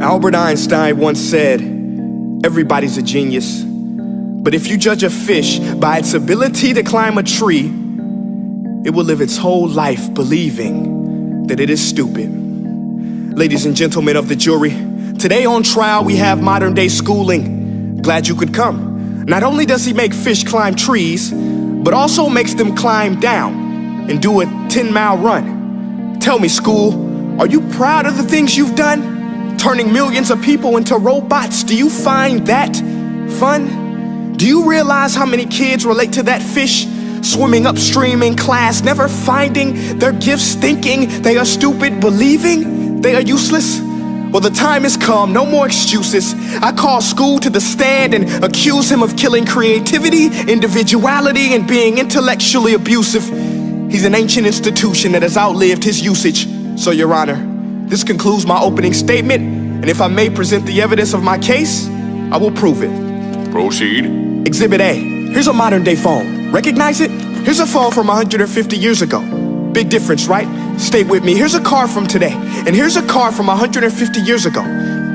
Albert Einstein once said, everybody's a genius, but if you judge a fish by its ability to climb a tree, it will live its whole life believing that it is stupid. Ladies and gentlemen of the jury, today on trial we have modern day schooling. Glad you could come. Not only does he make fish climb trees, but also makes them climb down and do a 10-mile run. Tell me, school, are you proud of the things you've done? Turning millions of people into robots, do you find that fun? Do you realize how many kids relate to that fish swimming upstream in class, never finding their gifts, thinking they are stupid, believing they are useless? Well, the time has come, no more excuses. I call school to the stand and accuse him of killing creativity, individuality, and being intellectually abusive. He's an ancient institution that has outlived his usage. So, Your Honor, this concludes my opening statement, and if I may present the evidence of my case, I will prove it. Proceed. Exhibit A. Here's a modern day phone. Recognize it? Here's a phone from 150 years ago. Big difference, right? Stay with me. Here's a car from today, and here's a car from 150 years ago.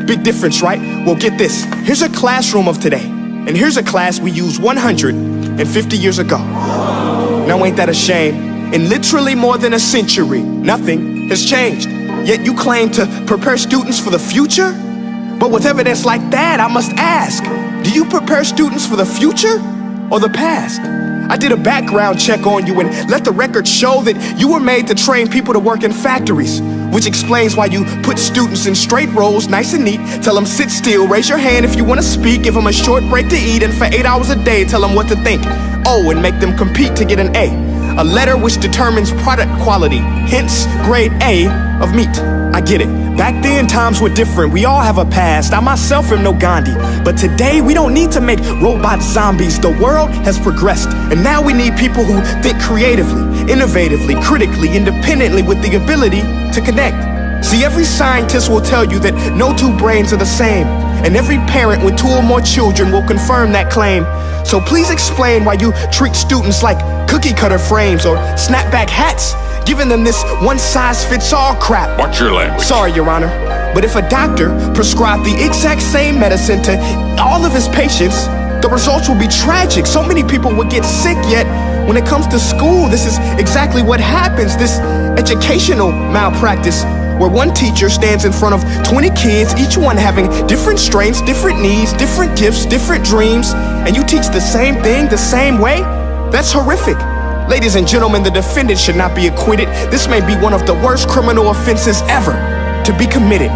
Big difference, right? Well, get this. Here's a classroom of today, and here's a class we used 150 years ago. Now, ain't that a shame? In literally more than a century, nothing has changed. Yet you claim to prepare students for the future? But with evidence like that, I must ask, do you prepare students for the future or the past? I did a background check on you and let the record show that you were made to train people to work in factories, which explains why you put students in straight rows, nice and neat, tell them sit still, raise your hand if you want to speak, give them a short break to eat, and for 8 hours a day, tell them what to think. Oh, and make them compete to get an A letter which determines product quality, hence grade A of meat. I get it. Back then, times were different. We all have a past. I myself am no Gandhi. But today, we don't need to make robot zombies. The world has progressed. And now we need people who think creatively, innovatively, critically, independently, with the ability to connect. See, every scientist will tell you that no two brains are the same. And every parent with 2 or more children will confirm that claim. So please explain why you treat students like cookie cutter frames or snapback hats, giving them this one-size-fits-all crap. Watch your language. Sorry, Your Honor, but if a doctor prescribed the exact same medicine to all of his patients, the results will be tragic. So many people would get sick, yet when it comes to school, this is exactly what happens, this educational malpractice, where one teacher stands in front of 20 kids, each one having different strengths, different needs, different gifts, different dreams, and you teach the same thing the same way? That's horrific. Ladies and gentlemen, the defendant should not be acquitted. This may be one of the worst criminal offenses ever to be committed.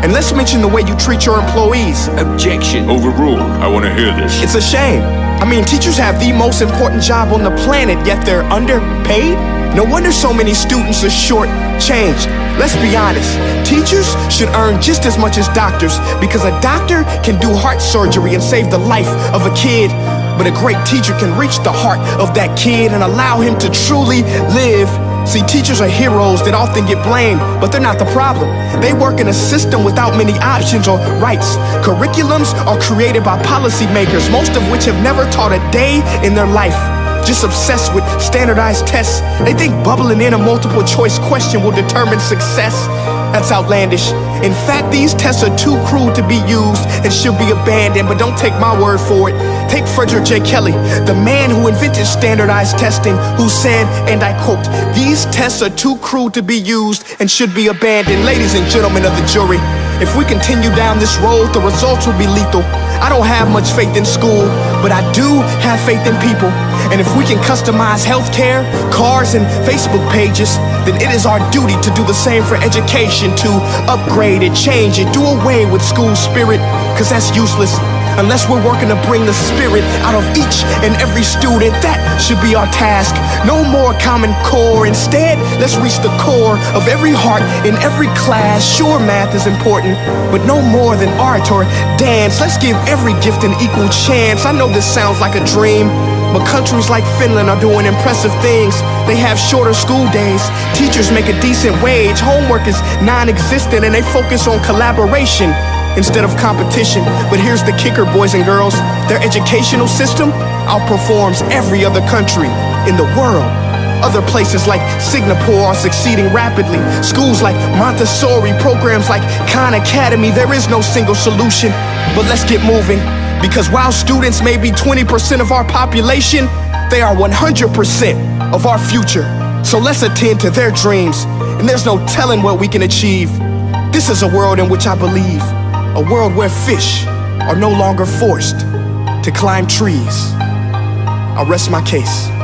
And let's mention the way you treat your employees. Objection. Overruled. I want to hear this. It's a shame. I mean, teachers have the most important job on the planet, yet they're underpaid? No wonder so many students are short-changed. Let's be honest, teachers should earn just as much as doctors, because a doctor can do heart surgery and save the life of a kid, but a great teacher can reach the heart of that kid and allow him to truly live. See, teachers are heroes that often get blamed, but they're not the problem. They work in a system without many options or rights. Curriculums are created by policymakers, most of which have never taught a day in their life. Just obsessed with standardized tests. They think bubbling in a multiple choice question will determine success. That's outlandish. In fact, these tests are too cruel to be used and should be abandoned, but don't take my word for it. Take Frederick J. Kelly, the man who invented standardized testing, who said, and I quote, "These tests are too cruel to be used and should be abandoned." Ladies and gentlemen of the jury, if we continue down this road, the results will be lethal. I don't have much faith in school, but I do have faith in people. And if we can customize healthcare, cars, and Facebook pages, then it is our duty to do the same for education, to upgrade it, change it, do away with school spirit, because that's useless. Unless we're working to bring the spirit out of each and every student, that should be our task. No more Common Core. Instead, let's reach the core of every heart in every class. Sure, math is important, but no more than art or dance. Let's give every gift an equal chance. I know this sounds like a dream, but countries like Finland are doing impressive things. They have shorter school days. Teachers make a decent wage. Homework is non-existent, and they focus on collaboration instead of competition. But here's the kicker, boys and girls. Their educational system outperforms every other country in the world. Other places like Singapore are succeeding rapidly. Schools like Montessori, programs like Khan Academy. There is no single solution, but let's get moving. Because while students may be 20% of our population, they are 100% of our future. So let's attend to their dreams, and there's no telling what we can achieve. This is a world in which I believe, a world where fish are no longer forced to climb trees. I'll rest my case.